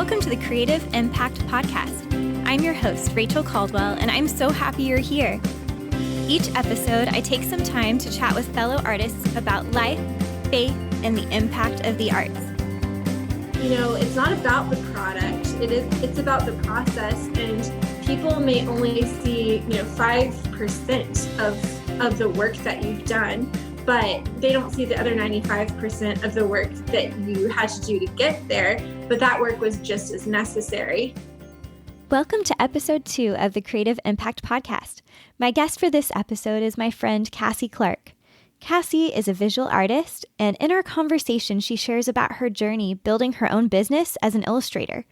Welcome to the Creative Impact Podcast. I'm your host, Rachel Caldwell, and I'm so happy you're here. Each episode, I take some time to chat with fellow artists about life, faith, and the impact of the arts. You know, it's not about the product. It's about the process, and people may only see, 5% of the work that you've done, but they don't see the other 95% of the work that you had to do to get there, but that work was just as necessary. Welcome to episode 2 of the Creative Impact Podcast. My guest for this episode is my friend Cassie Clark. Cassie is a visual artist, and in our conversation, she shares about her journey building her own business as an illustrator.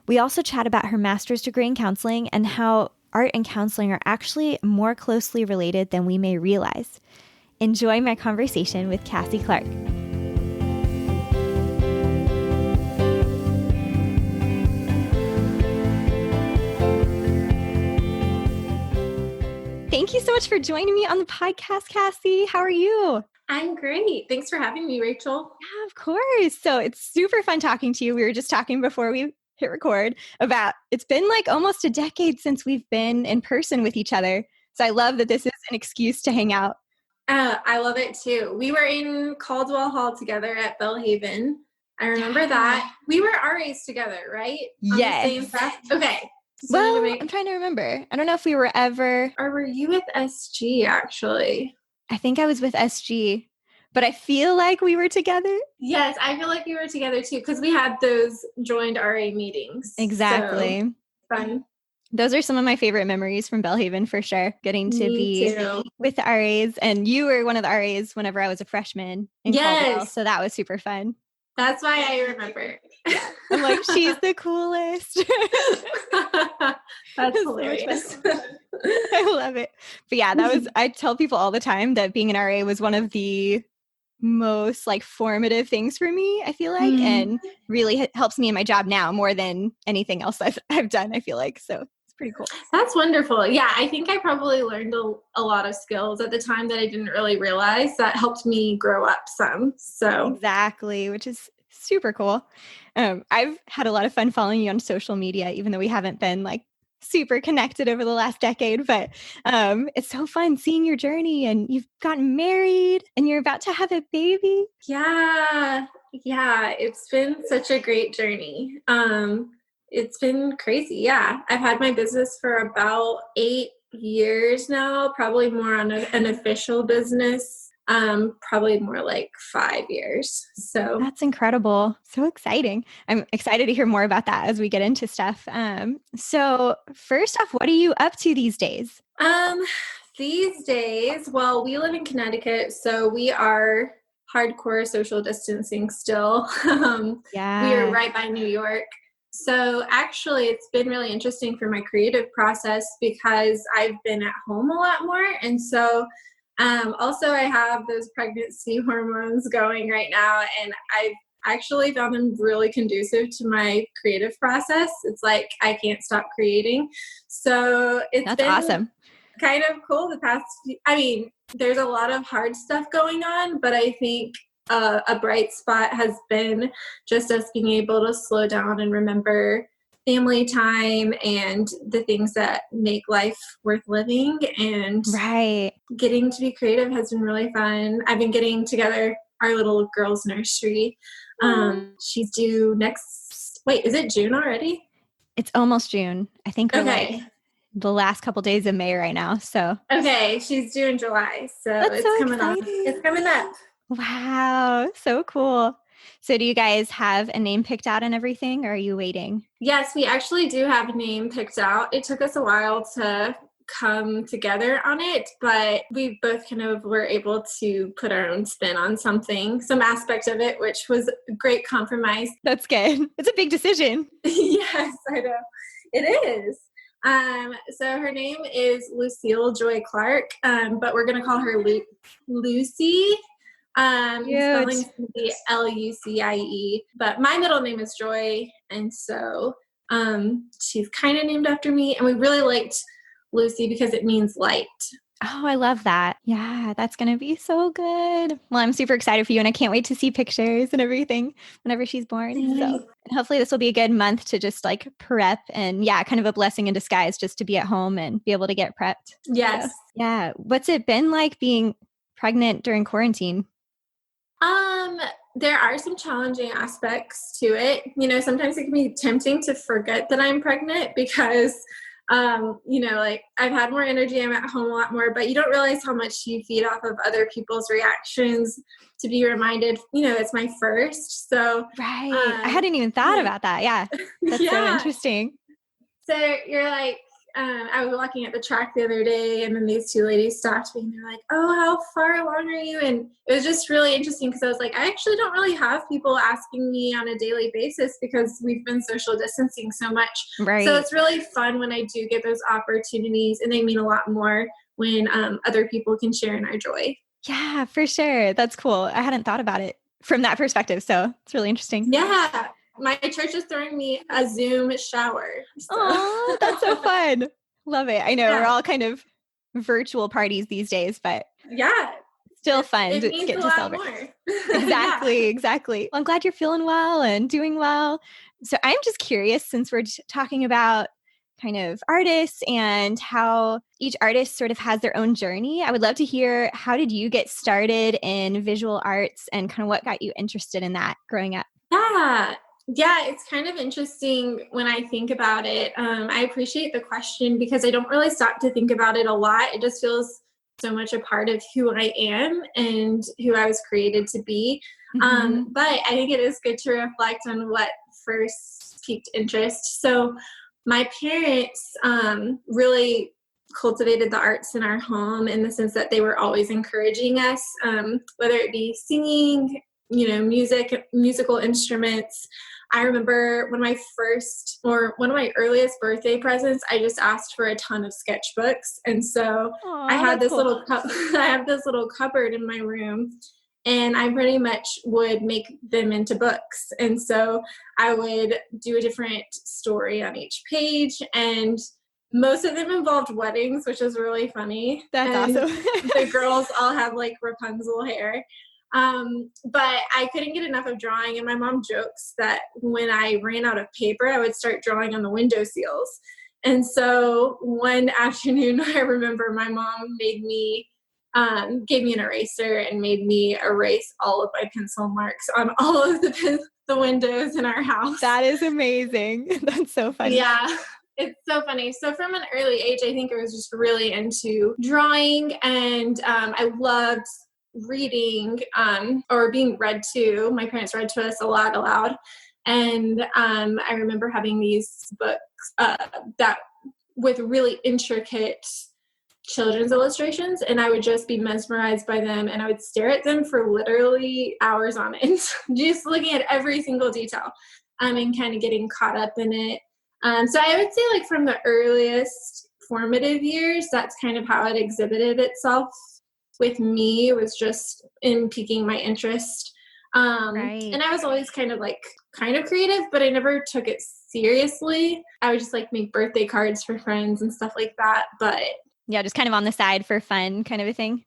We also chat about her master's degree in counseling and how art and counseling are actually more closely related than we may realize. Enjoy my conversation with Cassie Clark. Thank you so much for joining me on the podcast, Cassie. How are you? I'm great. Thanks for having me, Rachel. Yeah, of course. So it's super fun talking to you. We were just talking before we hit record about it's been like almost a decade since we've been in person with each other. So I love that this is an excuse to hang out. I love it too. We were in Caldwell Hall together at Belhaven. I remember that. We were RAs together, right? Yes. On the same class? Okay. Well, I'm trying to remember. I don't know if we were ever... Or were you with SG, actually? I think I was with SG, but I feel like we were together. Yes, I feel like we were together too, because we had those joined RA meetings. Exactly. So, fun. Those are some of my favorite memories from Belhaven for sure, getting to be with the RAs. And you were one of the RAs whenever I was a freshman in Caldwell, so that was super fun. That's why I remember. Yeah. I'm like, she's the coolest. That's hilarious. I love it. But yeah, I tell people all the time that being an RA was one of the most like formative things for me, I feel like, and really helps me in my job now more than anything else I've done, I feel like. So it's pretty cool. That's wonderful. Yeah, I think I probably learned a lot of skills at the time that I didn't really realize that helped me grow up some. So exactly, which is super cool. I've had a lot of fun following you on social media, even though we haven't been like super connected over the last decade, but it's so fun seeing your journey, and you've gotten married and you're about to have a baby. Yeah, it's been such a great journey. It's been crazy. Yeah, I've had my business for about 8 years now, probably more on an official business, probably more like 5 years. So that's incredible. So exciting. I'm excited to hear more about that as we get into stuff. So first off, what are you up to these days? These days, well, we live in Connecticut, so we are hardcore social distancing still. We are right by New York. So actually, it's been really interesting for my creative process because I've been at home a lot more. And so also I have those pregnancy hormones going right now, and I've actually found them really conducive to my creative process. It's like I can't stop creating. So it's been awesome. Kind of cool the past few, there's a lot of hard stuff going on, but I think a bright spot has been just us being able to slow down and remember family time and the things that make life worth living. And getting to be creative has been really fun. I've been getting together our little girls' nursery. She's due is it June already? It's almost June. I think we're like the last couple days of May right now. So she's due in July. So that's coming up. It's coming up. Wow, so cool. So do you guys have a name picked out and everything, or are you waiting? Yes, we actually do have a name picked out. It took us a while to come together on it, but we both kind of were able to put our own spin on some aspect of it, which was a great compromise. That's good. It's a big decision. Yes, I know. It is. So her name is Lucille Joy Clark, but we're going to call her Lucy. Spelling is going to be Lucie, but my middle name is Joy, and so she's kind of named after me, and we really liked Lucy because it means light. Oh, I love that. Yeah, that's going to be so good. Well, I'm super excited for you and I can't wait to see pictures and everything whenever she's born. So, and hopefully this will be a good month to just like prep and kind of a blessing in disguise just to be at home and be able to get prepped. Yes. So, yeah. What's it been like being pregnant during quarantine? There are some challenging aspects to it. Sometimes it can be tempting to forget that I'm pregnant because like I've had more energy, I'm at home a lot more, but you don't realize how much you feed off of other people's reactions to be reminded, it's my first. So right. I hadn't even thought about that. Yeah. That's so interesting. So you're like, I was walking at the track the other day and then these two ladies stopped me and they're like, oh, how far along are you? And it was just really interesting because I was like, I actually don't really have people asking me on a daily basis because we've been social distancing so much. Right. So it's really fun when I do get those opportunities, and they mean a lot more when other people can share in our joy. Yeah, for sure. That's cool. I hadn't thought about it from that perspective. So it's really interesting. Yeah. My church is throwing me a Zoom shower. So. Oh, that's so fun. Love it. I know we're all kind of virtual parties these days, but still fun to get to celebrate. Exactly. Well, I'm glad you're feeling well and doing well. So I'm just curious, since we're talking about kind of artists and how each artist sort of has their own journey, I would love to hear, how did you get started in visual arts and kind of what got you interested in that growing up? Yeah, it's kind of interesting when I think about it. I appreciate the question because I don't really stop to think about it a lot. It just feels so much a part of who I am and who I was created to be. Mm-hmm. But I think it is good to reflect on what first piqued interest. So my parents really cultivated the arts in our home in the sense that they were always encouraging us, whether it be singing, musical instruments. I remember one of my earliest birthday presents, I just asked for a ton of sketchbooks. And so I had this little cupboard in my room, and I pretty much would make them into books. And so I would do a different story on each page, and most of them involved weddings, which is really funny. That's awesome. The girls all have like Rapunzel hair. But I couldn't get enough of drawing, and my mom jokes that when I ran out of paper, I would start drawing on the window seals. And so one afternoon, I remember my mom gave me an eraser and made me erase all of my pencil marks on all of the windows in our house. That is amazing. That's so funny. Yeah. It's so funny. So from an early age, I think I was just really into drawing, and I loved reading or being read to. My parents read to us a lot aloud, and I remember having these books that with really intricate children's illustrations, and I would just be mesmerized by them, and I would stare at them for literally hours on end, just looking at every single detail and kind of getting caught up in it. So I would say, like, from the earliest formative years, that's kind of how it exhibited itself with me, was just in piquing my interest. Right. And I was always kind of creative, but I never took it seriously. I would just make birthday cards for friends and stuff like that. But yeah, just kind of on the side for fun kind of a thing.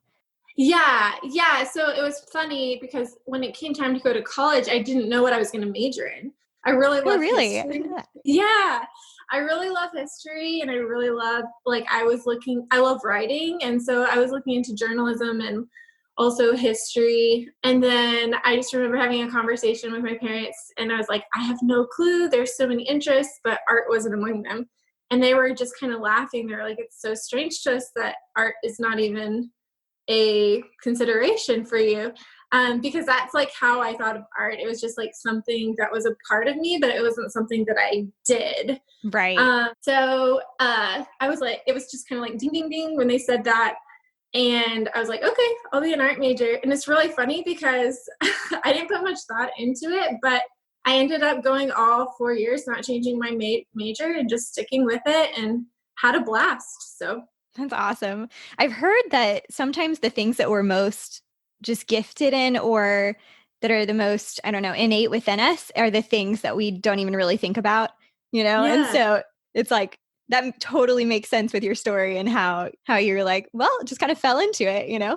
Yeah. So it was funny because when it came time to go to college, I didn't know what I was going to major in. I really love history. Yeah. I really love history, and I really love, I love writing. And so I was looking into journalism and also history. And then I just remember having a conversation with my parents, and I was like, I have no clue. There's so many interests, but art wasn't among them. And they were just kind of laughing. They were like, it's so strange to us that art is not even a consideration for you. Because that's how I thought of art. It was just something that was a part of me, but it wasn't something that I did. Right. So I was it was just kind of ding, ding, ding when they said that. And I was like, okay, I'll be an art major. And it's really funny because I didn't put much thought into it, but I ended up going all 4 years, not changing my major and just sticking with it, and had a blast. So that's awesome. I've heard that sometimes the things that we're most just gifted in, or that are the most, I don't know, innate within us, are the things that we don't even really think about, Yeah. And so it's that totally makes sense with your story and how you're like, well, just kind of fell into it, Yeah.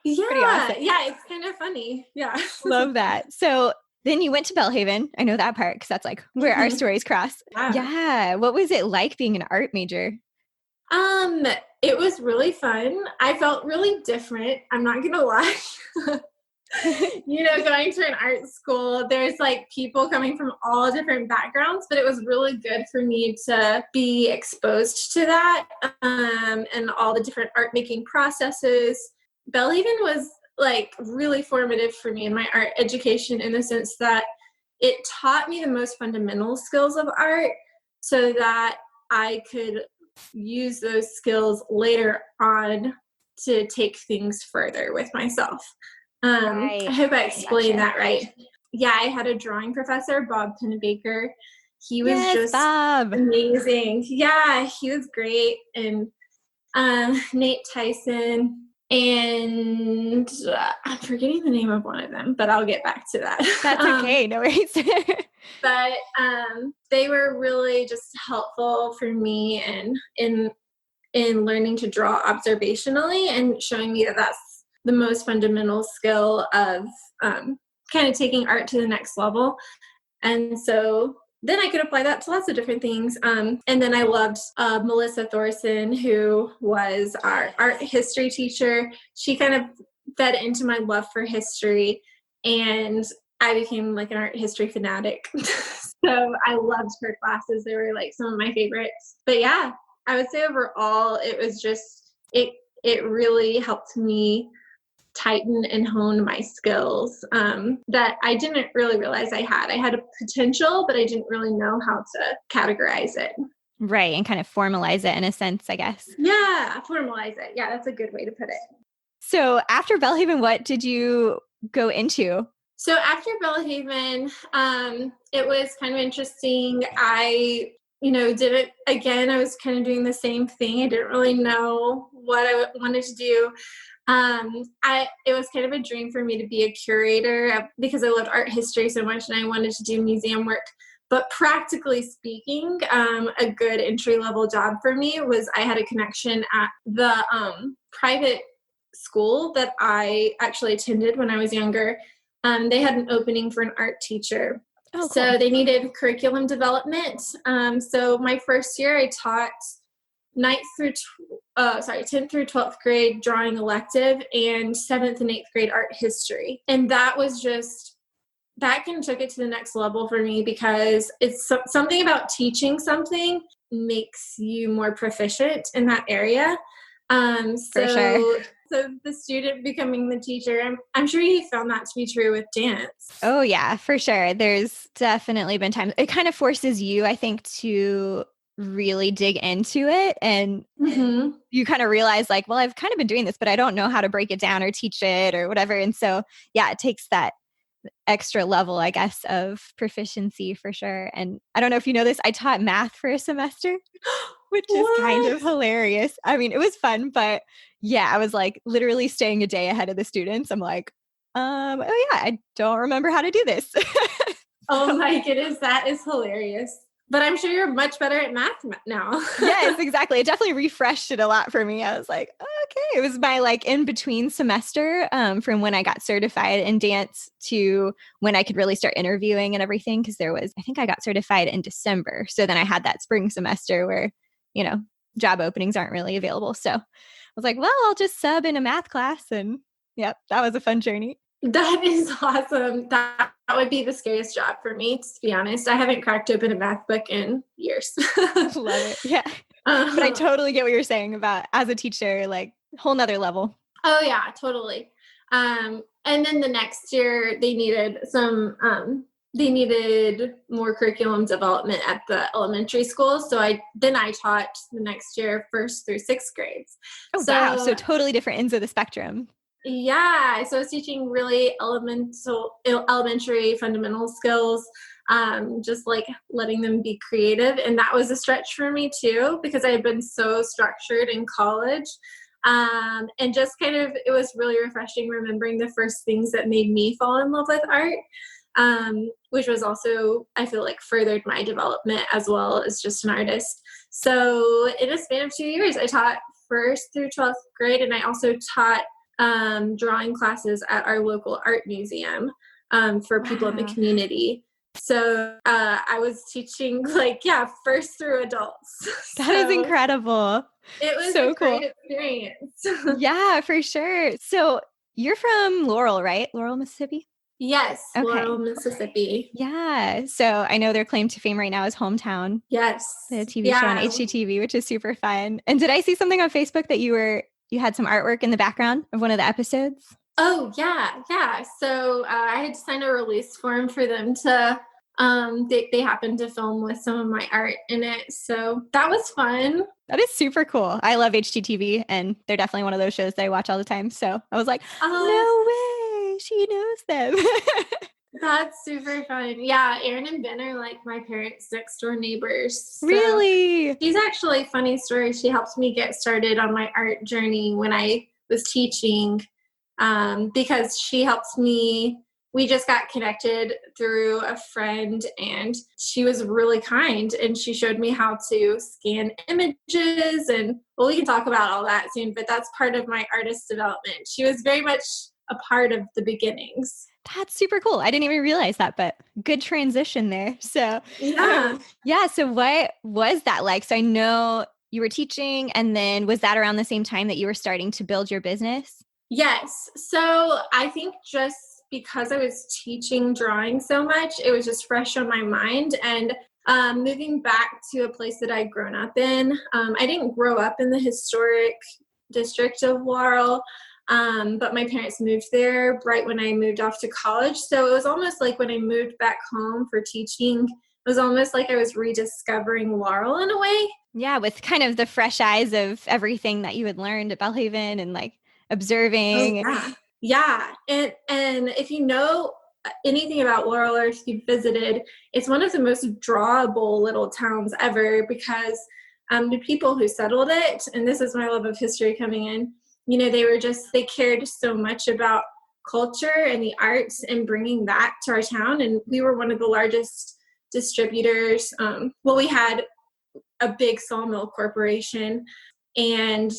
Pretty awesome. Yeah. It's kind of funny. Yeah. Love that. So then you went to Belhaven. I know that part because that's like where our stories cross. Yeah. What was it like being an art major? It was really fun. I felt really different. I'm not gonna lie. Going to an art school, there's like people coming from all different backgrounds, but it was really good for me to be exposed to that, and all the different art making processes. Belhaven was like really formative for me in my art education in the sense that it taught me the most fundamental skills of art so that I could use those skills later on to take things further with myself. Right. I hope I explained that right. Yeah, I had a drawing professor, Bob Pennebaker. He was just amazing. Yeah, he was great. And Nate Tyson, and I'm forgetting the name of one of them, but I'll get back to that. That's okay. No worries. But they were really just helpful for me and in learning to draw observationally and showing me that that's the most fundamental skill of kind of taking art to the next level. And so then I could apply that to lots of different things. And then I loved Melissa Thorson, who was our art history teacher. She kind of fed into my love for history, and I became like an art history fanatic. So I loved her classes. They were like some of my favorites. But yeah, I would say overall, it was just, it really helped me tighten and hone my skills that I didn't really realize I had. I had a potential, but I didn't really know how to categorize it. Right. And kind of formalize it in a sense, I guess. Yeah, formalize it. Yeah, that's a good way to put it. So after Belhaven, what did you go into? So after Belhaven, it was kind of interesting. I did it again. I was kind of doing the same thing. I didn't really know what I wanted to do. It was kind of a dream for me to be a curator because I loved art history so much and I wanted to do museum work. But practically speaking, a good entry-level job for me was I had a connection at the private school that I actually attended when I was younger. They had an opening for an art teacher. Oh, cool. So they needed curriculum development. So my first year I taught 10th through 12th grade drawing elective and 7th and 8th grade art history. And that was just, that kind of took it to the next level for me because it's something about teaching something makes you more proficient in that area. For sure. So the student becoming the teacher, I'm sure you found that to be true with dance. Oh yeah, for sure. There's definitely been times it kind of forces you, I think, to really dig into it and you kind of realize like, well, I've kind of been doing this, but I don't know how to break it down or teach it or whatever. And so, yeah, it takes that extra level, I guess, of proficiency for sure. And I don't know if you know this, I taught math for a semester, which is kind of hilarious. I mean, it was fun, but yeah, I was like literally staying a day ahead of the students. I'm like, oh yeah, I don't remember how to do this. Oh my goodness, that is hilarious. But I'm sure you're much better at math now. Yes, exactly. It definitely refreshed it a lot for me. I was like, okay. It was my like in between semester from when I got certified in dance to when I could really start interviewing and everything. Because I think I got certified in December. So then I had that spring semester where, job openings aren't really available. So I was like, well, I'll just sub in a math class. And yep, that was a fun journey. That is awesome. That would be the scariest job for me, to be honest. I haven't cracked open a math book in years. Love it. Yeah. But I totally get what you're saying about as a teacher, like whole nother level. Oh yeah, totally. And then the next year they needed more curriculum development at the elementary school. So I taught the next year 1st through 6th grades. Oh, wow. So totally different ends of the spectrum. Yeah. So I was teaching really elementary fundamental skills, just like letting them be creative. And that was a stretch for me too, because I had been so structured in college. And just kind of, it was really refreshing remembering the first things that made me fall in love with art. which was also, I feel like, furthered my development as well as just an artist. So in a span of 2 years, I taught 1st through 12th grade, and I also taught drawing classes at our local art museum for people in the community. So I was teaching 1st through adults. That is incredible. It was so a great experience. Yeah, for sure. So you're from Laurel, right? Laurel, Mississippi? Yes, okay. Laurel, Mississippi. Yeah. So I know their claim to fame right now is Hometown. Yes. The TV show on HGTV, which is super fun. And did I see something on Facebook that you had some artwork in the background of one of the episodes? Oh, yeah. So I had to sign a release form for them to, they happened to film with some of my art in it. So that was fun. That is super cool. I love HGTV, and they're definitely one of those shows that I watch all the time. So I was like, no way, she knows them. That's super fun. Yeah, Aaron and Ben are like my parents' next door neighbors. So really? She's actually a funny story. She helped me get started on my art journey when I was teaching, because she helped me. We just got connected through a friend, and she was really kind, and she showed me how to scan images, and we can talk about all that soon, but that's part of my artist development. She was very much a part of the beginnings. That's super cool. I didn't even realize that, but good transition there. So yeah. So what was that like? So I know you were teaching, and then was that around the same time that you were starting to build your business? Yes. So I think just because I was teaching drawing so much, it was just fresh on my mind. And moving back to a place that I'd grown up in, I didn't grow up in the historic district of Laurel, but my parents moved there right when I moved off to college. So it was almost like when I moved back home for teaching, it was almost like I was rediscovering Laurel in a way. Yeah, with kind of the fresh eyes of everything that you had learned at Belhaven and like observing. Oh, yeah. And if you know anything about Laurel, or if you've visited, it's one of the most drawable little towns ever, because the people who settled it, and this is my love of history coming in, they cared so much about culture and the arts and bringing that to our town. And we were one of the largest distributors. We had a big sawmill corporation, and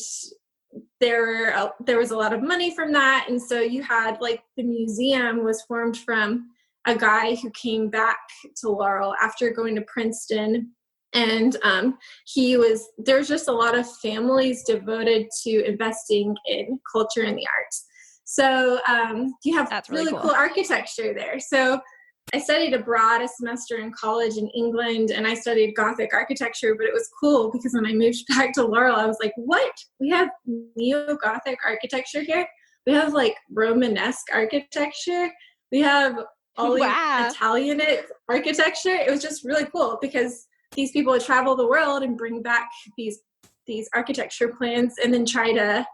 there was a lot of money from that. And so you had the museum was formed from a guy who came back to Laurel after going to Princeton. And there's just a lot of families devoted to investing in culture and the arts. So you have That's really cool architecture there. So I studied abroad a semester in college in England, and I studied Gothic architecture, but it was cool because when I moved back to Laurel, I was like, what? We have neo-Gothic architecture here? We have Romanesque architecture? We have all these Italianate architecture? It was just really cool because these people would travel the world and bring back these architecture plans and then try to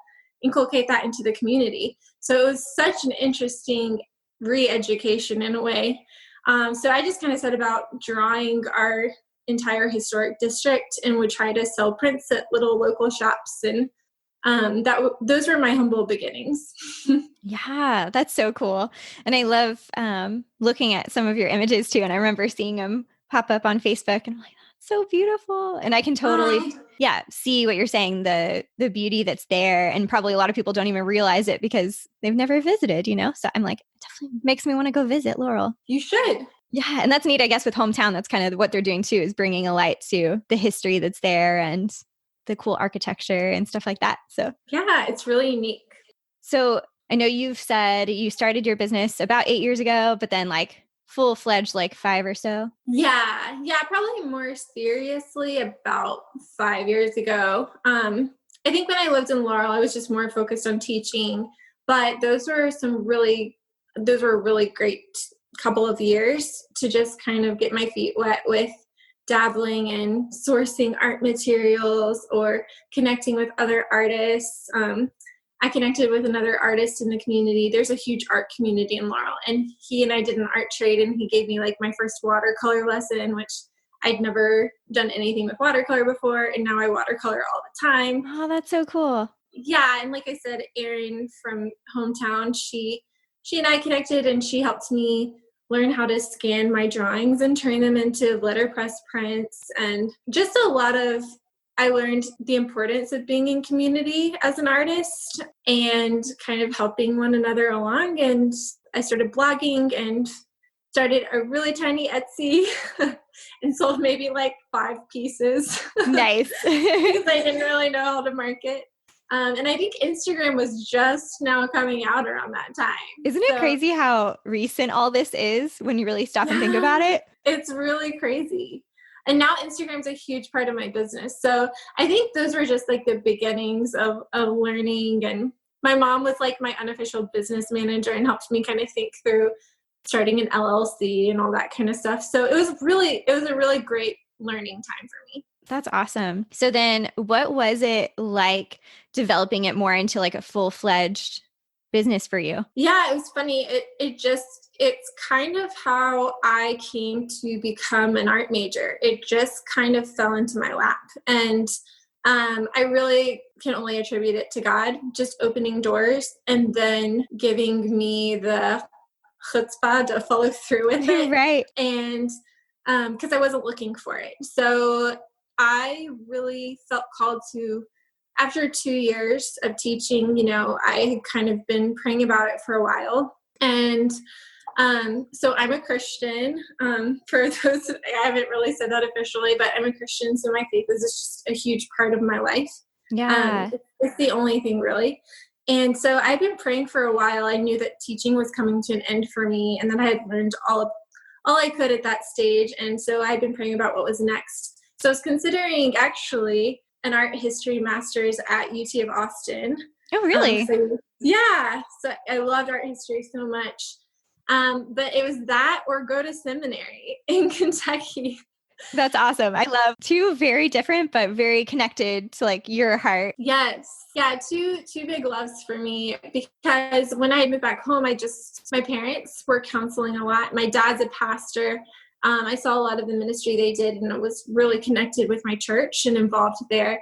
inculcate that into the community. So it was such an interesting re-education in a way. So I just kind of set about drawing our entire historic district and would try to sell prints at little local shops. And those were my humble beginnings. Yeah, that's so cool. And I love looking at some of your images too. And I remember seeing them pop up on Facebook, and I'm like, that's so beautiful. And I can totally see what you're saying, the beauty that's there. And probably a lot of people don't even realize it because they've never visited, So I'm like, it definitely makes me want to go visit Laurel. You should. Yeah. And that's neat, I guess, with Hometown. That's kind of what they're doing too, is bringing a light to the history that's there and the cool architecture and stuff like that. So yeah, it's really unique. So I know you've said you started your business about 8 years ago, but then full-fledged 5 or so. Yeah, probably more seriously about 5 years ago. I think when I lived in Laurel, I was just more focused on teaching, but those were a really great couple of years to just kind of get my feet wet with dabbling in sourcing art materials or connecting with other artists. I connected with another artist in the community. There's a huge art community in Laurel, and he and I did an art trade, and he gave me my first watercolor lesson, which I'd never done anything with watercolor before, and now I watercolor all the time. Oh, that's so cool. Yeah, and like I said, Erin from Hometown, she and I connected, and she helped me learn how to scan my drawings and turn them into letterpress prints, and just a lot of, I learned the importance of being in community as an artist and kind of helping one another along. And I started blogging and started a really tiny Etsy and sold maybe like 5 pieces. Nice. Because I didn't really know how to market. And I think Instagram was just now coming out around that time. Isn't it crazy how recent all this is when you really stop and think about it? It's really crazy. And now Instagram's a huge part of my business. So I think those were just like the beginnings of learning. And my mom was like my unofficial business manager and helped me kind of think through starting an LLC and all that kind of stuff. So it was a really great learning time for me. That's awesome. So then what was it like developing it more into like a full-fledged business for you? Yeah, it was funny. It's kind of how I came to become an art major. It just kind of fell into my lap. And I really can only attribute it to God, just opening doors and then giving me the chutzpah to follow through with it. Right. And because I wasn't looking for it. So I really felt called to, after 2 years of teaching, I had kind of been praying about it for a while. And so I'm a Christian. For those, I haven't really said that officially, but I'm a Christian. So my faith is just a huge part of my life. Yeah. It's the only thing really. And so I've been praying for a while. I knew that teaching was coming to an end for me, and then I had learned all I could at that stage. And so I've been praying about what was next. So I was considering actually an art history master's at UT of Austin. Oh, really? So I loved art history so much. But it was that or go to seminary in Kentucky. That's awesome. I love 2 very different, but very connected to like your heart. Yes. Yeah. Two big loves for me, because when I moved back home, my parents were counseling a lot. My dad's a pastor. I saw a lot of the ministry they did, and I was really connected with my church and involved there.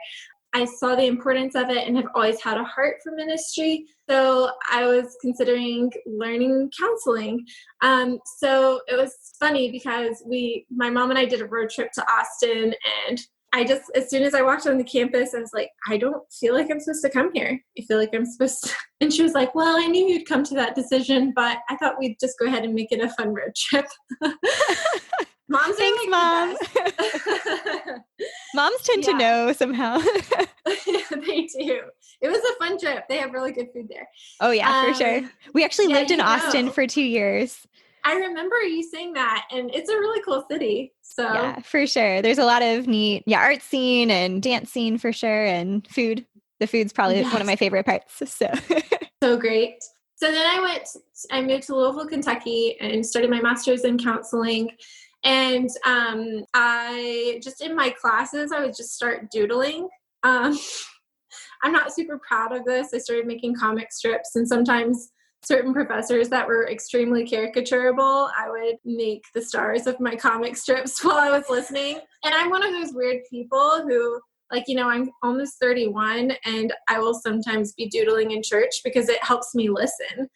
I saw the importance of it and have always had a heart for ministry. So I was considering learning counseling. So it was funny because my mom and I did a road trip to Austin, and as soon as I walked on the campus, I was like, I don't feel like I'm supposed to come here. I feel like I'm supposed to. And she was like, well, I knew you'd come to that decision, but I thought we'd just go ahead and make it a fun road trip. Moms Thanks, Mom. Moms tend to know somehow. They do. It was a fun trip. They have really good food there. Oh, yeah, for sure. We actually lived in Austin for 2 years. I remember you saying that, and it's a really cool city. So yeah, for sure. There's a lot of neat, art scene and dance scene for sure, and food. The food's probably one of my favorite parts. So great. So then I moved to Louisville, Kentucky, and started my master's in counseling. And I just, in my classes, I would just start doodling. I'm not super proud of this. I started making comic strips, and sometimes certain professors that were extremely caricaturable, I would make the stars of my comic strips while I was listening. And I'm one of those weird people who, I'm almost 31, and I will sometimes be doodling in church because it helps me listen.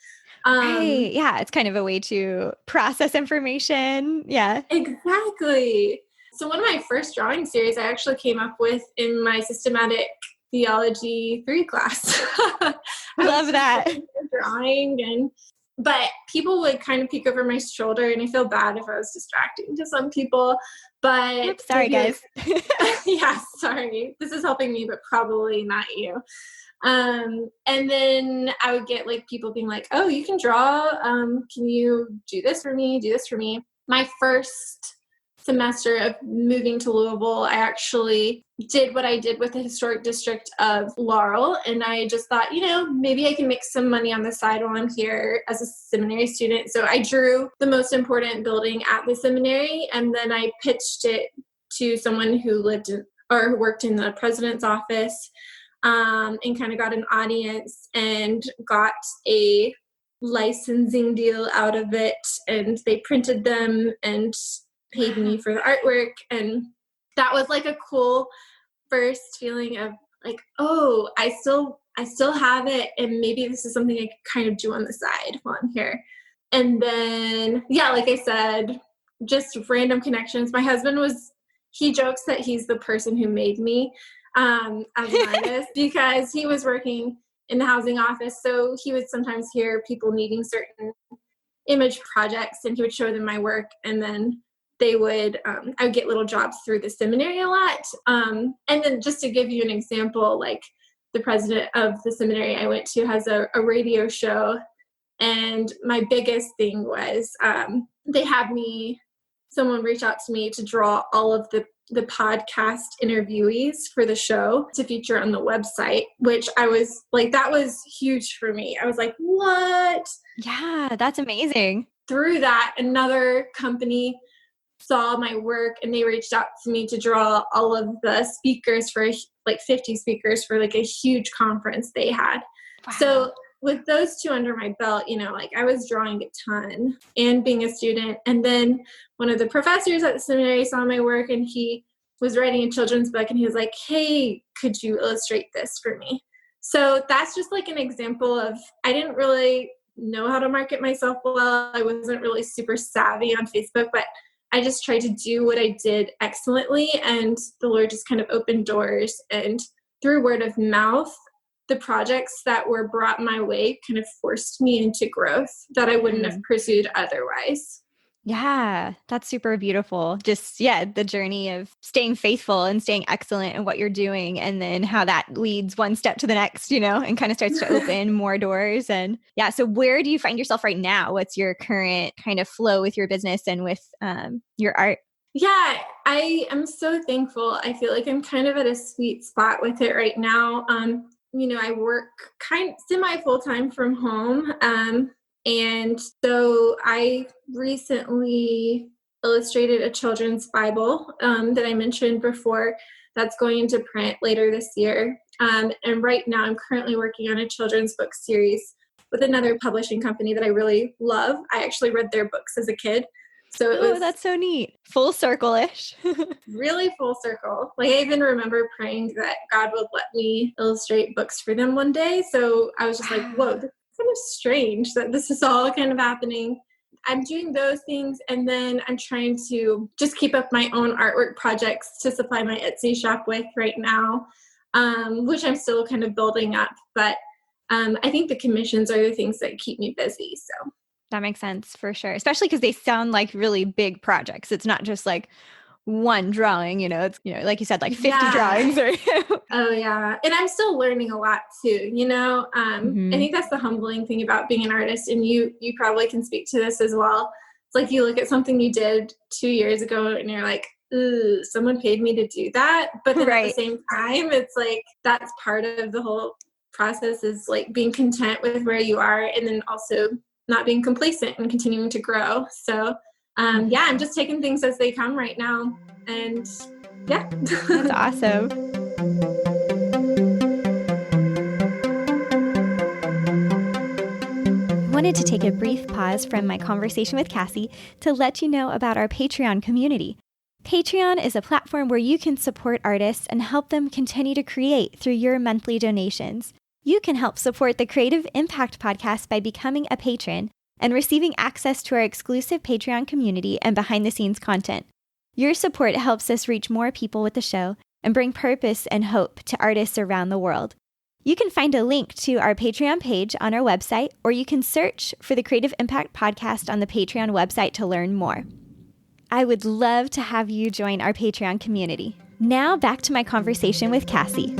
Right. Yeah. It's kind of a way to process information. Yeah. Exactly. So one of my first drawing series I actually came up with in my systematic theology 3 class. I love that. Drawing, but people would kind of peek over my shoulder, and I feel bad if I was distracting to some people. But oops, sorry, guys. Yeah, sorry. This is helping me, but probably not you. And then I would get people being like, "Oh, you can draw. Can you do this for me? Do this for me?" My first semester of moving to Louisville, I actually did what I did with the historic district of Laurel. And I just thought, maybe I can make some money on the side while I'm here as a seminary student. So I drew the most important building at the seminary, and then I pitched it to someone who who worked in the president's office, and kind of got an audience and got a licensing deal out of it. And they printed them and paid me for the artwork. And that was a cool first feeling of oh, I still have it, and maybe this is something I could kind of do on the side while I'm here. And then, yeah, like I said, just random connections. My husband he jokes that he's the person who made me as an artist because he was working in the housing office. So he would sometimes hear people needing certain image projects and he would show them my work. And then I would get little jobs through the seminary a lot. And then just to give you an example, like the president of the seminary I went to has a radio show. And my biggest thing was they had someone reach out to me to draw all of the podcast interviewees for the show to feature on the website, which I was like, that was huge for me. I was like, what? Yeah, that's amazing. Through that, another company saw my work and they reached out to me to draw all of the speakers for like 50 speakers for like a huge conference they had. Wow. So with those two under my belt, like I was drawing a ton and being a student. And then one of the professors at the seminary saw my work and he was writing a children's book and he was like, hey, could you illustrate this for me? So that's just like an example of, I didn't really know how to market myself well. I wasn't really super savvy on Facebook, but I just tried to do what I did excellently. And the Lord just kind of opened doors, and through word of mouth, the projects that were brought my way kind of forced me into growth that I wouldn't have pursued otherwise. Yeah, that's super beautiful. Just, the journey of staying faithful and staying excellent in what you're doing, and then how that leads one step to the next, and kind of starts to open more doors. And so where do you find yourself right now? What's your current kind of flow with your business and with your art? Yeah, I am so thankful. I feel like I'm kind of at a sweet spot with it right now. I work kind of semi full-time from home. And so I recently illustrated a children's Bible that I mentioned before that's going into print later this year. And right now I'm currently working on a children's book series with another publishing company that I really love. I actually read their books as a kid. So that's so neat. Full circle-ish. Really full circle. Like I even remember praying that God would let me illustrate books for them one day. So I was just like, whoa, that's kind of strange that this is all kind of happening. I'm doing those things. And then I'm trying to just keep up my own artwork projects to supply my Etsy shop with right now, which I'm still kind of building up. But I think the commissions are the things that keep me busy. So that makes sense for sure, especially because they sound like really big projects. It's not just like one drawing, it's, like you said, like 50 drawings. Or Oh, yeah. And I'm still learning a lot too, I think that's the humbling thing about being an artist. And you probably can speak to this as well. It's like you look at something you did 2 years ago and you're like, ooh, someone paid me to do that. But then at the same time, it's like, that's part of the whole process, is like being content with where you are and then also not being complacent and continuing to grow. So I'm just taking things as they come right now. And that's awesome. I wanted to take a brief pause from my conversation with Cassie to let you know about our Patreon community. Patreon is a platform where you can support artists and help them continue to create through your monthly donations. You can help support the Creative Impact Podcast by becoming a patron and receiving access to our exclusive Patreon community and behind-the-scenes content. Your support helps us reach more people with the show and bring purpose and hope to artists around the world. You can find a link to our Patreon page on our website, or you can search for the Creative Impact Podcast on the Patreon website to learn more. I would love to have you join our Patreon community. Now back to my conversation with Cassie.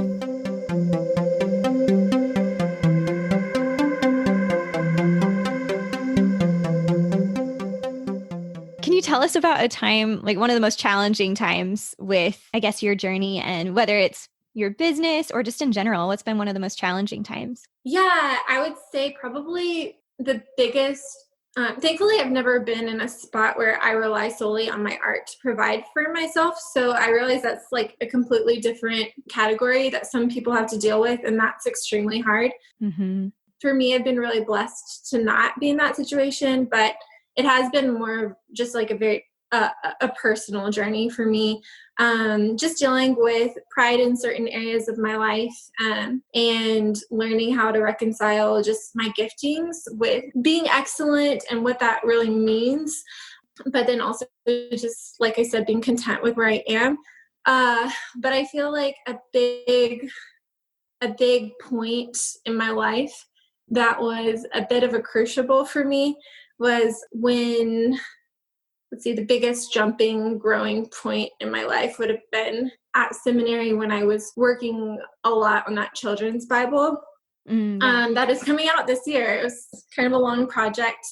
Can you tell us about a time, like one of the most challenging times with, I guess, your journey, and whether it's your business or just in general, what's been one of the most challenging times? Yeah, I would say probably the biggest, thankfully I've never been in a spot where I rely solely on my art to provide for myself. So I realize that's like a completely different category that some people have to deal with, and that's extremely hard. Mm-hmm. For me, I've been really blessed to not be in that situation, but it has been more just like a personal journey for me. Just dealing with pride in certain areas of my life, and learning how to reconcile just my giftings with being excellent and what that really means. But then also just, like I said, being content with where I am. But I feel like a big point in my life that was a bit of a crucible for me was when, the biggest growing point in my life would have been at seminary when I was working a lot on that children's Bible. That is coming out this year. It was kind of a long project.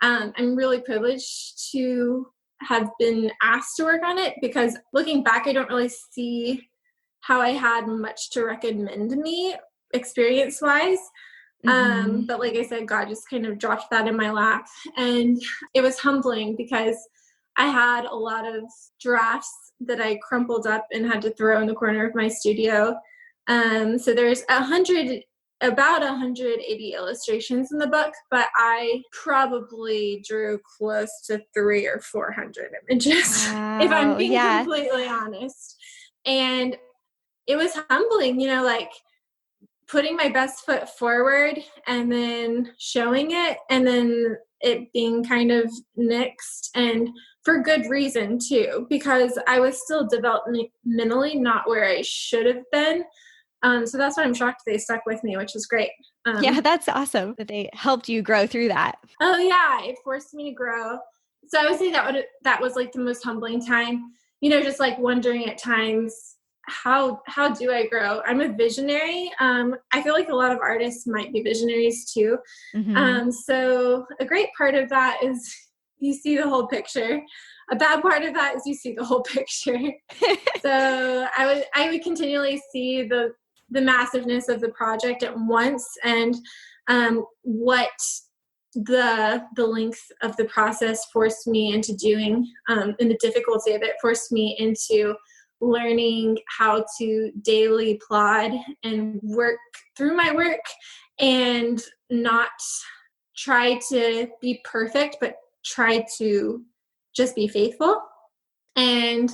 I'm really privileged to have been asked to work on it, because looking back, I don't really see how I had much to recommend me experience-wise. But like I said, God just kind of dropped that in my lap, and it was humbling because I had a lot of drafts that I crumpled up and had to throw in the corner of my studio. So there's about 180 illustrations in the book, but I probably drew close to 300 or 400 images, if I'm being completely honest. And it was humbling, like putting my best foot forward and then showing it, and then it being kind of nixed, and for good reason too, because I was still developmentally not where I should have been. So that's why I'm shocked they stuck with me, which is great. Yeah, that's awesome that they helped you grow through that. Oh yeah, it forced me to grow. So I would say that was like the most humbling time, just like wondering at times, how do I grow? I'm a visionary. I feel like a lot of artists might be visionaries too. So a great part of that is you see the whole picture. A bad part of that is you see the whole picture. So I would continually see the massiveness of the project at once, and what the length of the process forced me into doing, and the difficulty of it forced me into learning how to daily plod and work through my work, and not try to be perfect, but try to just be faithful, and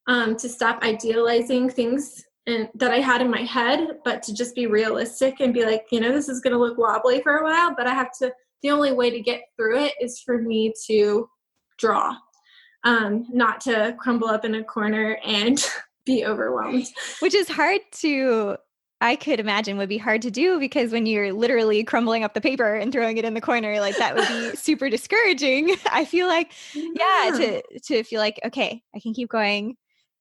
to stop idealizing things that I had in my head, but to just be realistic and be like, this is going to look wobbly for a while, but the only way to get through it is for me to draw, not to crumble up in a corner and be overwhelmed. Which is I could imagine would be hard to do, because when you're literally crumbling up the paper and throwing it in the corner, like that would be super discouraging. I feel like, to feel like, okay, I can keep going.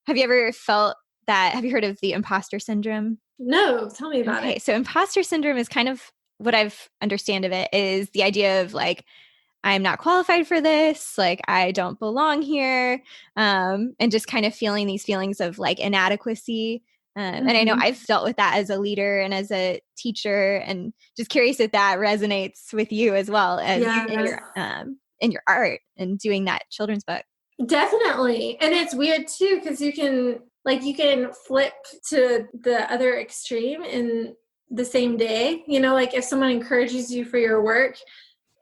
Have you ever felt that? Have you heard of the imposter syndrome? No, tell me about it. Okay, so imposter syndrome is kind of what I've understand of it is the idea of like, I'm not qualified for this, like I don't belong here, and just kind of feeling these feelings of like inadequacy. And I know I've dealt with that as a leader and as a teacher, and just curious if that resonates with you as well as in your art and doing that children's book. Definitely. And it's weird too, because you can flip to the other extreme in the same day. Like if someone encourages you for your work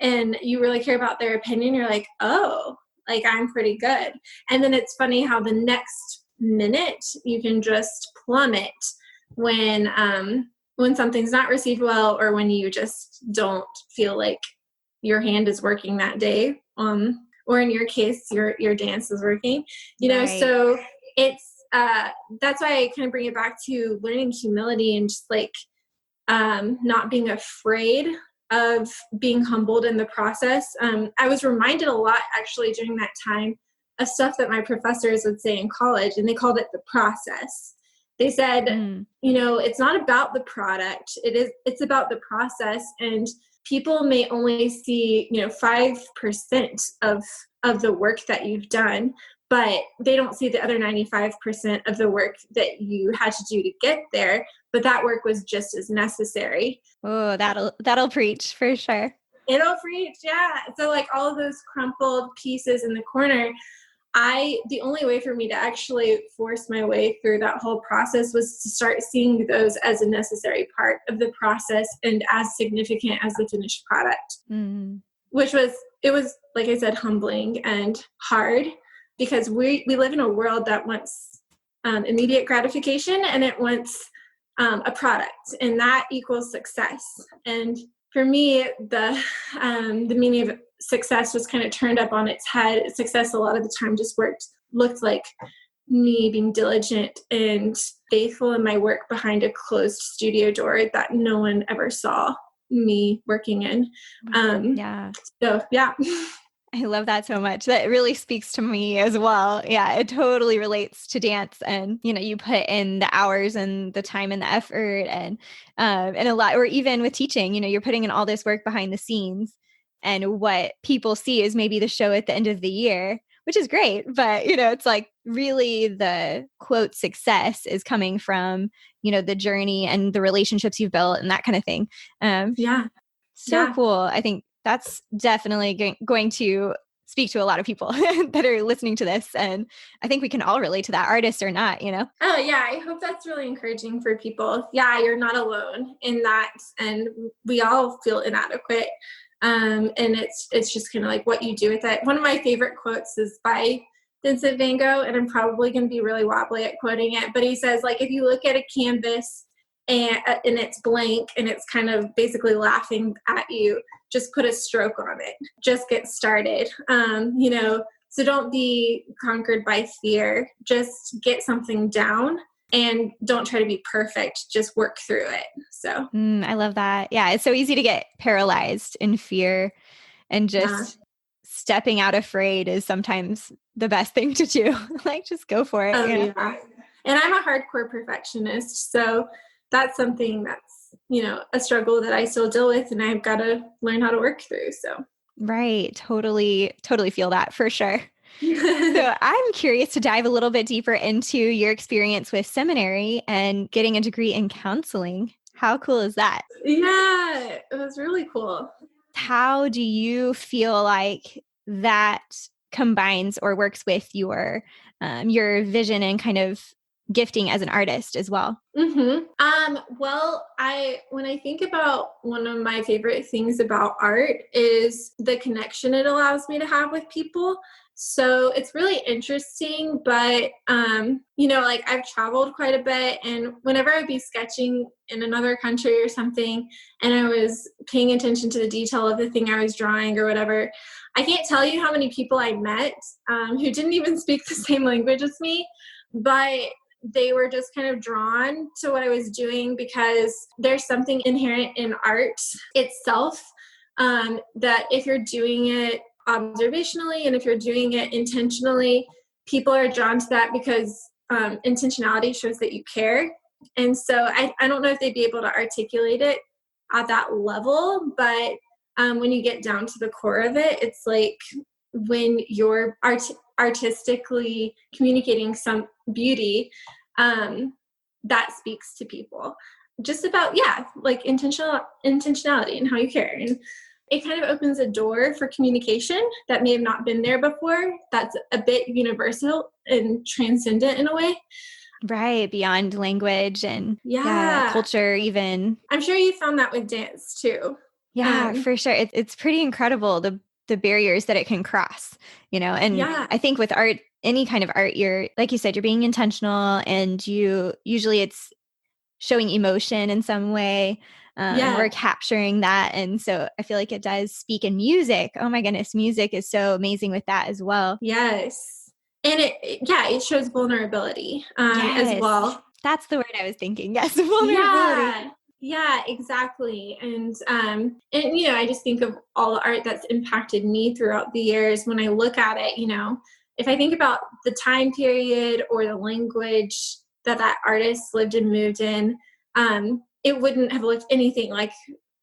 and you really care about their opinion, you're like, oh, like I'm pretty good. And then it's funny how the next minute you can just plummet when something's not received well, or when you just don't feel like your hand is working that day, or in your case your dance is working, know. So it's that's why I kind of bring it back to learning humility, and just like not being afraid of being humbled in the process. I was reminded a lot actually during that time of stuff that my professors would say in college, and they called it the process. They said, it's not about the product. It's about the process. And people may only see, 5% of the work that you've done, but they don't see the other 95% of the work that you had to do to get there. But that work was just as necessary. Oh, that'll preach for sure. It'll preach. Yeah. So like all of those crumpled pieces in the corner, the only way for me to actually force my way through that whole process was to start seeing those as a necessary part of the process and as significant as the finished product, which was, like I said, humbling and hard. because we live in a world that wants immediate gratification, and it wants a product, and that equals success. And for me, the meaning of success was kind of turned up on its head. Success a lot of the time just looked like me being diligent and faithful in my work behind a closed studio door that no one ever saw me working in. So yeah. I love that so much. That really speaks to me as well. Yeah, it totally relates to dance, and you put in the hours and the time and the effort, and a lot. Or even with teaching, you're putting in all this work behind the scenes, and what people see is maybe the show at the end of the year, which is great. But it's like really the quote success is coming from the journey and the relationships you've built and that kind of thing. Cool. I think that's definitely going to speak to a lot of people that are listening to this. And I think we can all relate to that, artist or not, Oh yeah. I hope that's really encouraging for people. Yeah. You're not alone in that. And we all feel inadequate. And it's just kind of like what you do with it. One of my favorite quotes is by Vincent van Gogh, and I'm probably going to be really wobbly at quoting it, but he says, like, if you look at a canvas and it's blank and it's kind of basically laughing at you, just put a stroke on it. Just get started. So don't be conquered by fear. Just get something down and don't try to be perfect. Just work through it. So I love that. Yeah. It's so easy to get paralyzed in fear, and just stepping out afraid is sometimes the best thing to do. Like, just go for it. Yeah. And I'm a hardcore perfectionist. So that's something that's, a struggle that I still deal with, and I've got to learn how to work through. So. Right. Totally feel that for sure. So I'm curious to dive a little bit deeper into your experience with seminary and getting a degree in counseling. How cool is that? Yeah, it was really cool. How do you feel like that combines or works with your vision and kind of gifting as an artist as well? Well, when I think about, one of my favorite things about art is the connection it allows me to have with people. So it's really interesting, but, like, I've traveled quite a bit, and whenever I'd be sketching in another country or something, and I was paying attention to the detail of the thing I was drawing or whatever, I can't tell you how many people I met, who didn't even speak the same language as me, but they were just kind of drawn to what I was doing, because there's something inherent in art itself, that if you're doing it observationally and if you're doing it intentionally, people are drawn to that because intentionality shows that you care. And so I don't know if they'd be able to articulate it at that level, but when you get down to the core of it, it's like when you're artistically communicating some beauty, that speaks to people just about, like intentionality and how you care. And it kind of opens a door for communication that may have not been there before. That's a bit universal and transcendent in a way. Right. Beyond language and culture even. I'm sure you found that with dance too. Yeah, for sure. It's pretty incredible, the barriers that it can cross, and I think with art, any kind of art, you're, like you said, you're being intentional, and usually it's showing emotion in some way, or capturing that. And so I feel like it does speak in music. Oh my goodness. Music is so amazing with that as well. Yes. And it shows vulnerability as well. That's the word I was thinking. Yes. Vulnerability. Yeah, exactly. And I just think of all the art that's impacted me throughout the years. When I look at it, if I think about the time period or the language that artist lived and moved in, it wouldn't have looked anything like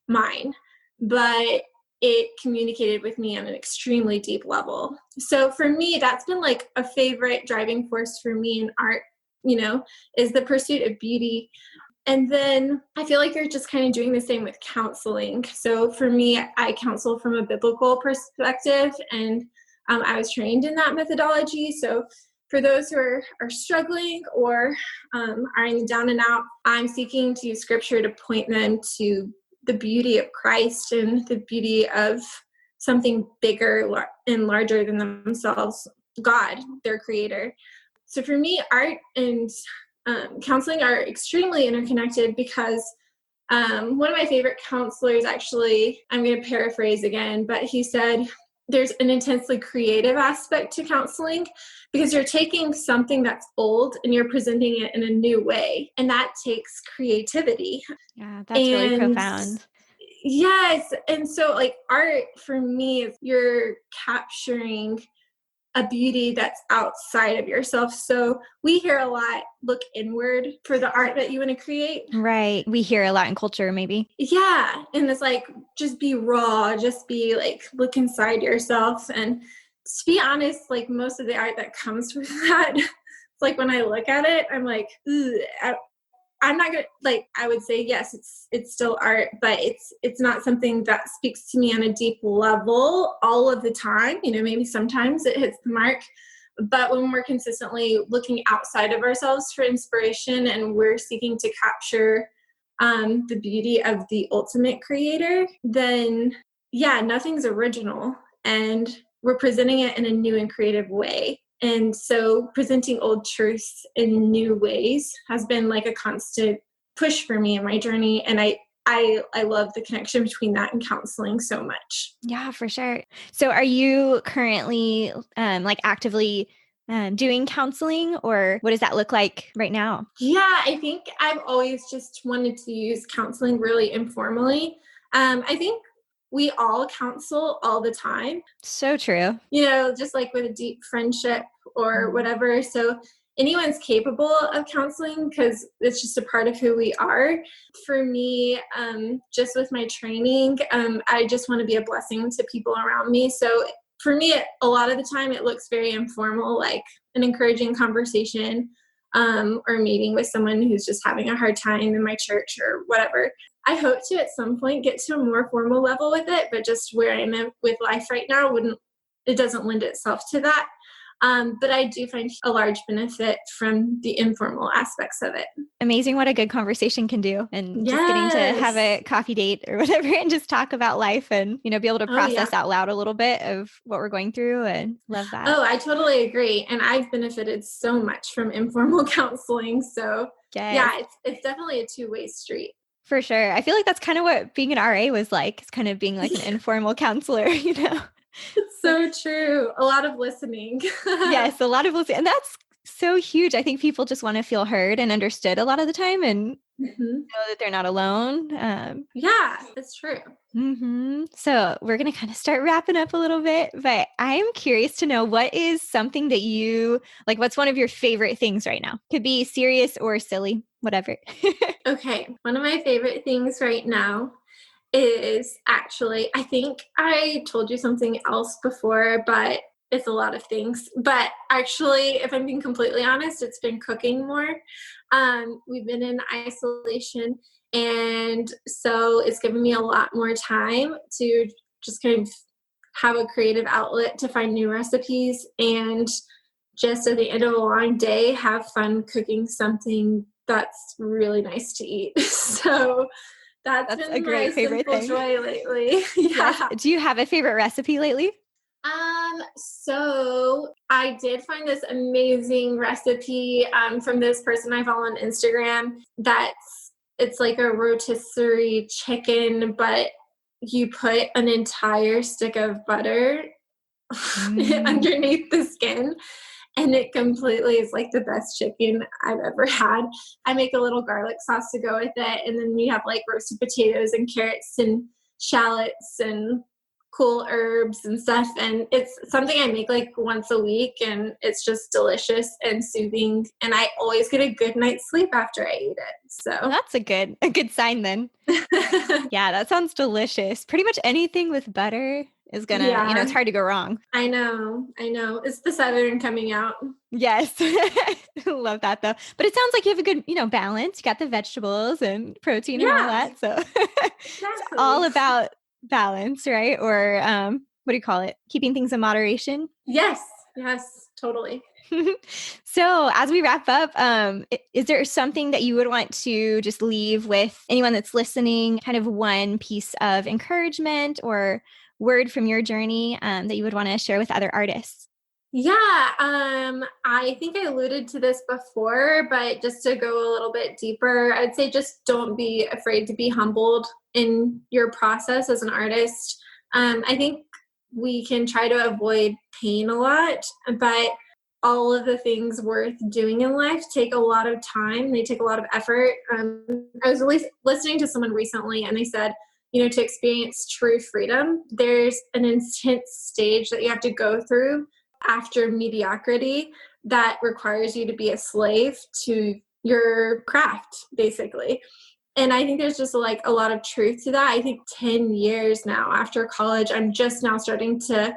mine, but it communicated with me on an extremely deep level. So for me, that's been like a favorite driving force for me in art, is the pursuit of beauty. And then I feel like you're just kind of doing the same with counseling. So for me, I counsel from a biblical perspective, and I was trained in that methodology. So for those who are struggling or are in the down and out, I'm seeking to use scripture to point them to the beauty of Christ and the beauty of something bigger and larger than themselves God, their creator. So for me, art and counseling are extremely interconnected because one of my favorite counselors, actually, I'm going to paraphrase again, but he said there's an intensely creative aspect to counseling because you're taking something that's old and you're presenting it in a new way. And that takes creativity. Yeah, that's really profound. Yes. And so like art for me is you're capturing a beauty that's outside of yourself. So we hear a lot, look inward for the art that you want to create. Right. We hear a lot in culture, maybe. Yeah. And it's like, just be raw, just be like, look inside yourself. And to be honest, like most of the art that comes from that, it's like when I look at it, I'm like, I'm not gonna, like, I would say, yes, it's still art, but it's not something that speaks to me on a deep level all of the time. You know, maybe sometimes it hits the mark, but when we're consistently looking outside of ourselves for inspiration and we're seeking to capture the beauty of the ultimate creator, then yeah, nothing's original and we're presenting it in a new and creative way. And so presenting old truths in new ways has been like a constant push for me in my journey. And I love the connection between that and counseling so much. Yeah, for sure. So are you currently like actively doing counseling, or what does that look like right now? Yeah, I think I've always just wanted to use counseling really informally. I think we all counsel all the time. So true. You know, just like with a deep friendship or whatever. So anyone's capable of counseling because it's just a part of who we are. For me, just with my training, I just want to be a blessing to people around me. So for me, a lot of the time it looks very informal, like an encouraging conversation or meeting with someone who's just having a hard time in my church or whatever. I hope to at some point get to a more formal level with it, but just where I'm at with life right now it doesn't lend itself to that. But I do find a large benefit from the informal aspects of it. Amazing what a good conversation can do. And Yes. just getting to have a coffee date or whatever and just talk about life and, you know, be able to process out loud a little bit of what we're going through, and love that. Oh, I totally agree. And I've benefited so much from informal counseling. So yeah, it's definitely a two-way street. For sure. I feel like that's kind of what being an RA was like. It's kind of being like an informal counselor, you know? It's so true. A lot of listening. Yes, a lot of listening. And that's so huge. I think people just want to feel heard and understood a lot of the time and know that they're not alone. Yeah, that's true. So we're going to kind of start wrapping up a little bit, but I'm curious to know, what is something that you, like, what's one of your favorite things right now? Could be serious or silly, whatever. Okay. One of my favorite things right now is actually, I think I told you something else before, but it's a lot of things. But actually, if I'm being completely honest, it's been cooking more. We've been in isolation, and so it's given me a lot more time to just kind of have a creative outlet to find new recipes and just at the end of a long day, have fun cooking something that's really nice to eat. So that's been a great my favorite simple thing. Joy lately. Yeah. Yes. Do you have a favorite recipe lately? So I did find this amazing recipe from this person I follow on Instagram. It's like a rotisserie chicken, but you put an entire stick of butter underneath the skin. And it completely is like the best chicken I've ever had. I make a little garlic sauce to go with it. And then we have like roasted potatoes and carrots and shallots and cool herbs and stuff. And it's something I make like once a week, and it's just delicious and soothing. And I always get a good night's sleep after I eat it. So that's a good sign then. Yeah, that sounds delicious. Pretty much anything with butter is gonna, you know, it's hard to go wrong. I know. It's the Southern coming out. Yes. Love that though. But it sounds like you have a good, you know, balance. You got the vegetables and protein and all that. So it's all about balance, right? Or what do you call it? Keeping things in moderation. Yes, totally. So as we wrap up, is there something that you would want to just leave with anyone that's listening, kind of one piece of encouragement or word from your journey that you would want to share with other artists? Yeah, I think I alluded to this before, but just to go a little bit deeper, I'd say just don't be afraid to be humbled in your process as an artist. I think we can try to avoid pain a lot, but all of the things worth doing in life take a lot of time. They take a lot of effort. I was listening to someone recently, and they said, to experience true freedom, there's an intense stage that you have to go through after mediocrity that requires you to be a slave to your craft, basically. And I think there's just like a lot of truth to that. I think 10 years now after college, I'm just now starting to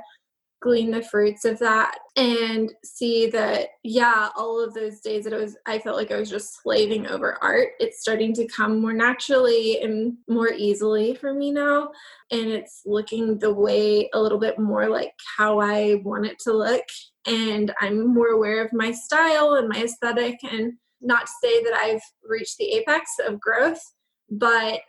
glean the fruits of that and see that, all of those days that I felt like I was just slaving over art, it's starting to come more naturally and more easily for me now. And it's looking the way a little bit more like how I want it to look. And I'm more aware of my style and my aesthetic, and not to say that I've reached the apex of growth, but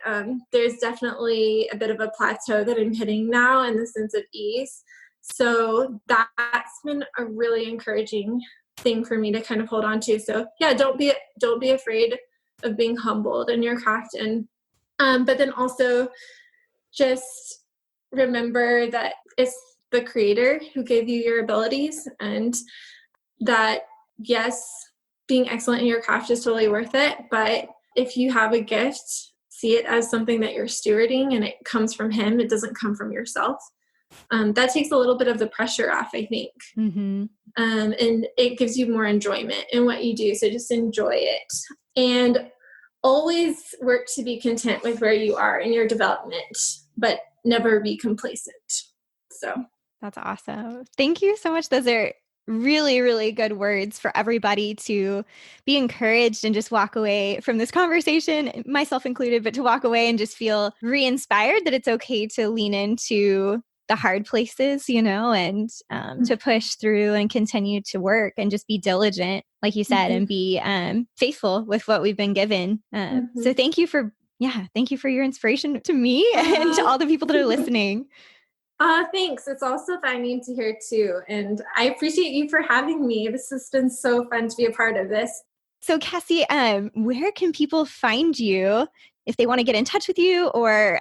there's definitely a bit of a plateau that I'm hitting now in the sense of ease. So that's been a really encouraging thing for me to kind of hold on to. So don't be afraid of being humbled in your craft. And, but then also just remember that it's the creator who gave you your abilities, and that, yes, being excellent in your craft is totally worth it. But if you have a gift, see it as something that you're stewarding, and it comes from him. It doesn't come from yourself. That takes a little bit of the pressure off, I think. Mm-hmm. And it gives you more enjoyment in what you do. So just enjoy it. And always work to be content with where you are in your development, but never be complacent. So that's awesome. Thank you so much. Those are really, really good words for everybody to be encouraged and just walk away from this conversation, myself included, but to walk away and just feel re-inspired that it's okay to lean into the hard places, and to push through and continue to work and just be diligent, like you said, and be faithful with what we've been given. So thank you for your inspiration to me and to all the people that are listening. Thanks. It's also finding to hear too. And I appreciate you for having me. This has been so fun to be a part of this. So Cassie, where can people find you if they want to get in touch with you, or,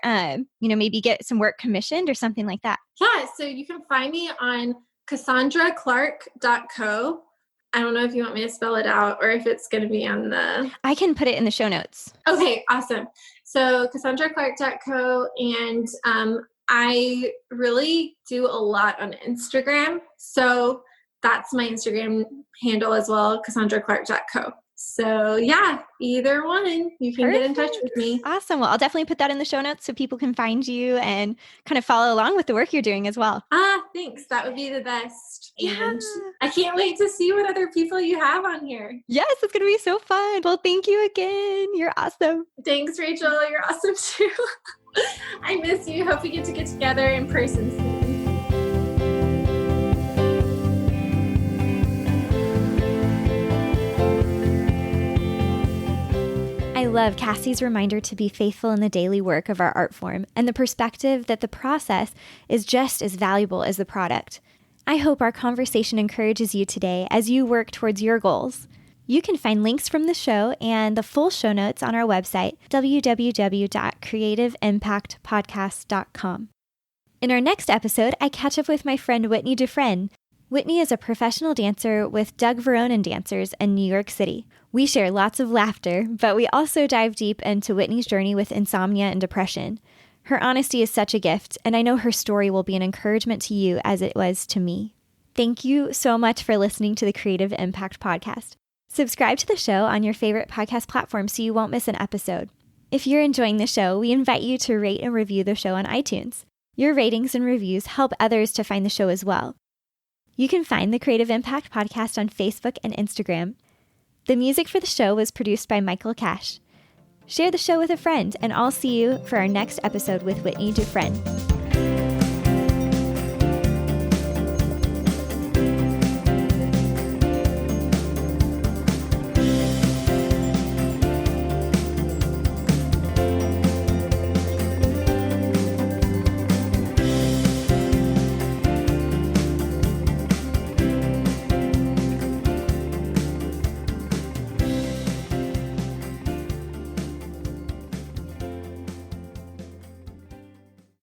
maybe get some work commissioned or something like that? Yeah. So you can find me on CassandraClark.co. I don't know if you want me to spell it out or if it's going to be on the... I can put it in the show notes. Okay, awesome. So CassandraClark.co, and I really do a lot on Instagram. So that's my Instagram handle as well, CassandraClark.co. So either one, you can get in touch with me. Awesome. Well, I'll definitely put that in the show notes so people can find you and kind of follow along with the work you're doing as well. Thanks. That would be the best. Yeah. And I can't wait to see what other people you have on here. Yes, it's going to be so fun. Well, thank you again. You're awesome. Thanks, Rachel. You're awesome too. I miss you. Hope we get to get together in person soon. I love Cassie's reminder to be faithful in the daily work of our art form, and the perspective that the process is just as valuable as the product. I hope our conversation encourages you today as you work towards your goals. You can find links from the show and the full show notes on our website, www.creativeimpactpodcast.com. In our next episode, I catch up with my friend Whitney Dufresne. Whitney is a professional dancer with Doug Veronin Dancers in New York City. We share lots of laughter, but we also dive deep into Whitney's journey with insomnia and depression. Her honesty is such a gift, and I know her story will be an encouragement to you as it was to me. Thank you so much for listening to the Creative Impact Podcast. Subscribe to the show on your favorite podcast platform so you won't miss an episode. If you're enjoying the show, we invite you to rate and review the show on iTunes. Your ratings and reviews help others to find the show as well. You can find the Creative Impact Podcast on Facebook and Instagram. The music for the show was produced by Michael Cash. Share the show with a friend, and I'll see you for our next episode with Whitney Dufresne.